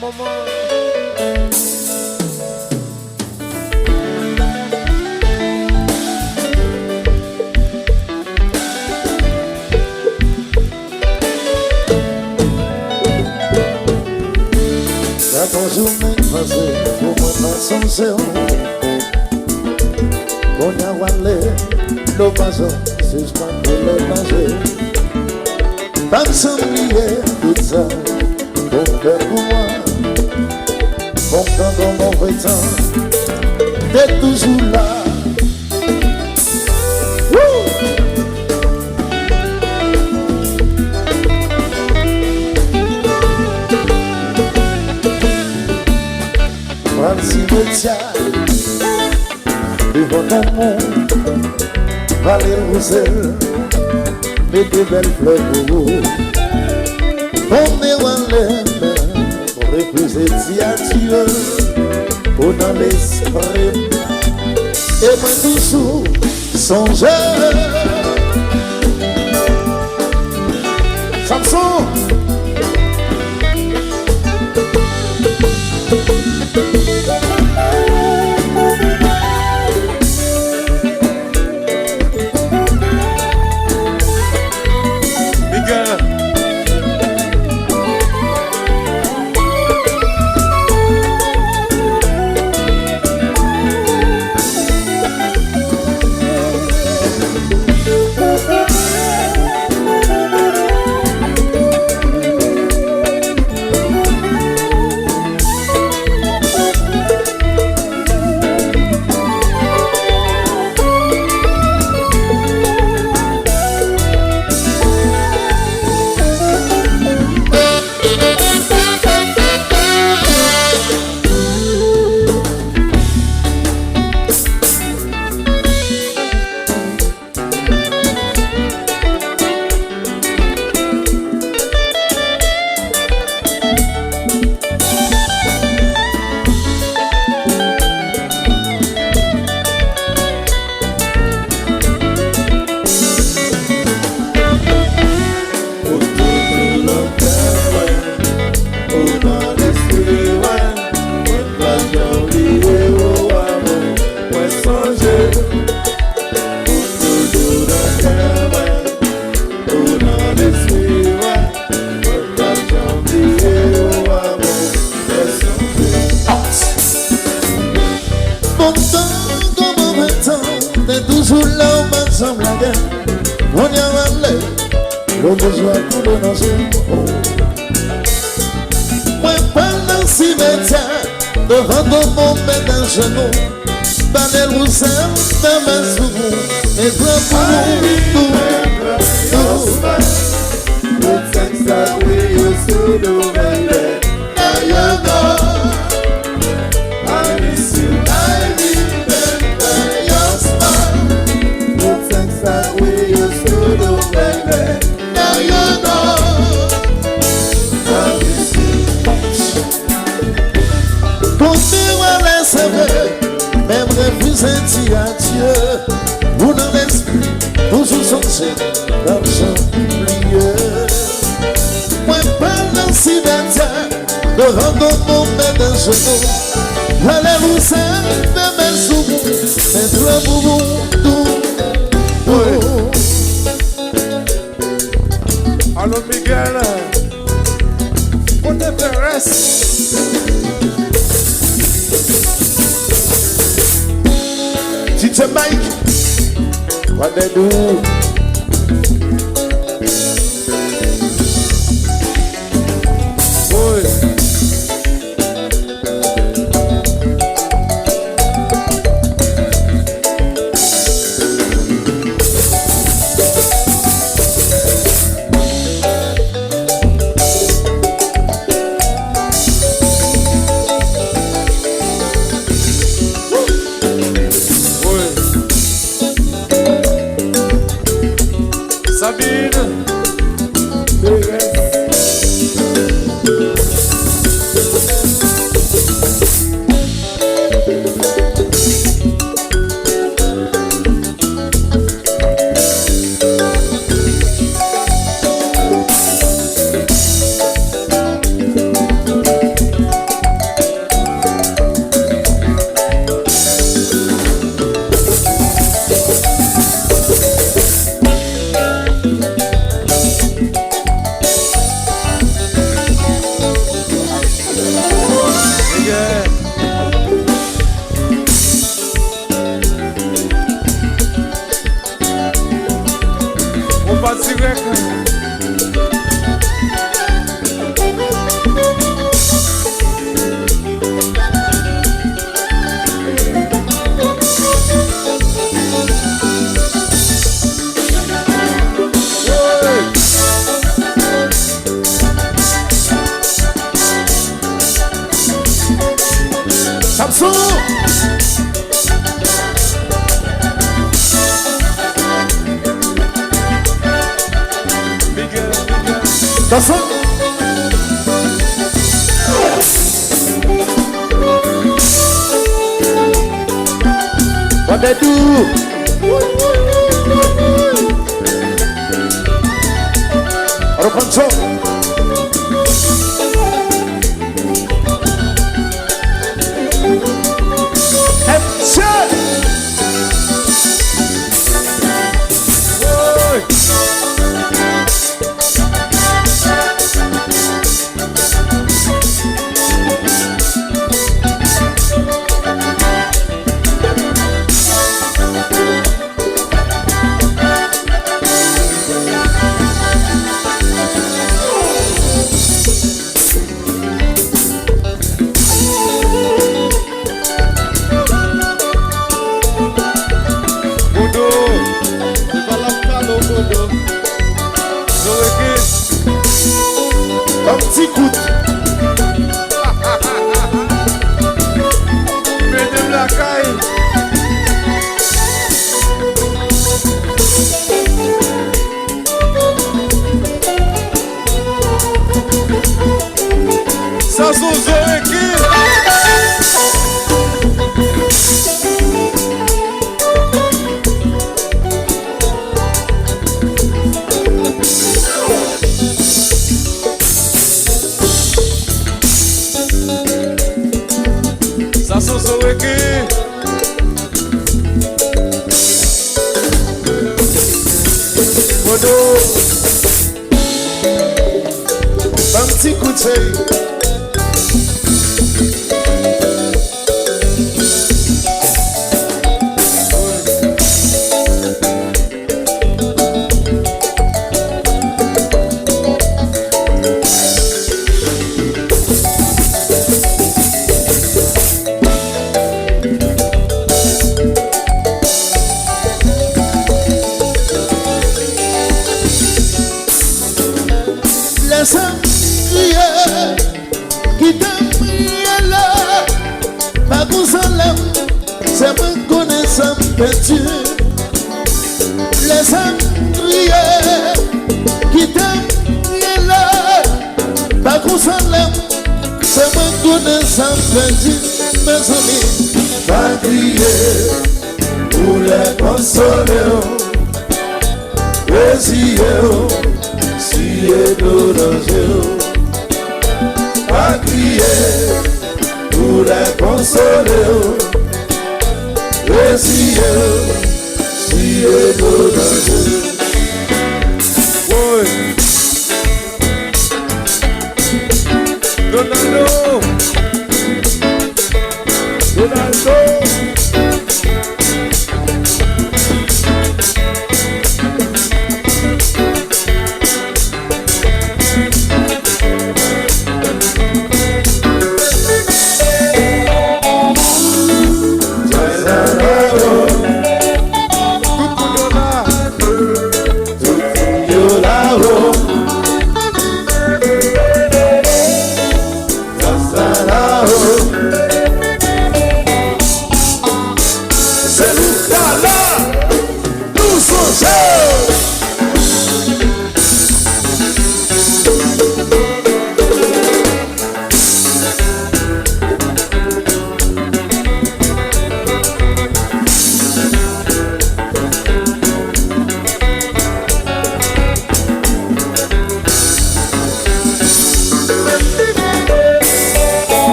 Maman. Ton journée passée pour moi dans son zéro. On a walé l'occasion, c'est je crois que le manger. Pas me s'oublier tout ça, bon cœur pour moi. Bon temps dans mon vrai temps, t'es toujours là. Cimetière devant ton monde, Valer Roussel, mais des belles fleurs pour vous. On est en l'air, pour refuser Dieu, pour dans l'esprit, et moi toujours songeur. Samson. Moi pendant si métier devant ton monde d'un genou, Valer Roussel de mes souvenirs et plein pour nous. The things that we used to do, baby. Now you know I miss you. I remember your smile. The things that we used to do, baby. Now you know I miss you. Pour dire c'est vrai, même refuser dire adieu. Ou dans l'esprit, toujours songer l'argent oublié. Moi pendant si métier devant ton monde d'un genou, Valer Roussel de mes souvenirs, c'est toi pour vous. Allo Miguel, on est Perez. DJ Mike, what they do? En direct. Samson. Samson. What they do? Rapunzel. Un petit coup de... Mettez la caille. Ça sont Zoreki. Ça sont Zoreki. Bodo. Un petit coup de feuille. Qui t'a pris là, pas qu'on s'en lève, c'est me connaissant perdu. Les âmes qui t'a pris là, pas qu'on s'en lève, c'est me connaissant perdu. Mes amis, pas crier pour les consoler, résier, si et danger. Pas crier pour les consoler, résier, si et danger. Ronaldo.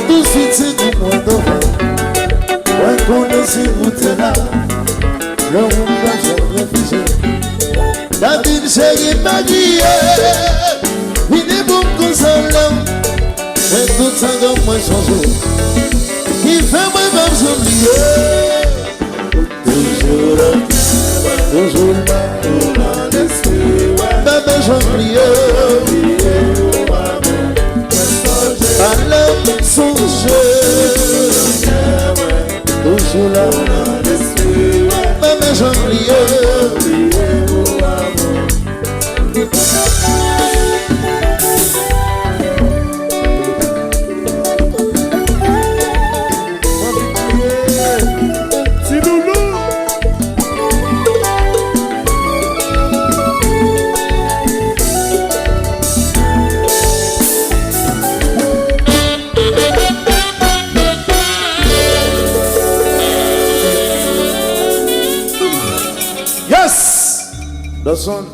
Tout de suite c'est du moins d'oreille. Ouais, qu'on est si route là, le monde va jamais refuser. La ville chérie m'a dit, il est bon qu'on s'en lève. Mais tout ça comme moi changé. Il fait moi pas s'oublier. Toujours là, toujours là, bébé j'oublie. L'homme songe, toujours là, même j'oublie. Yes! The son.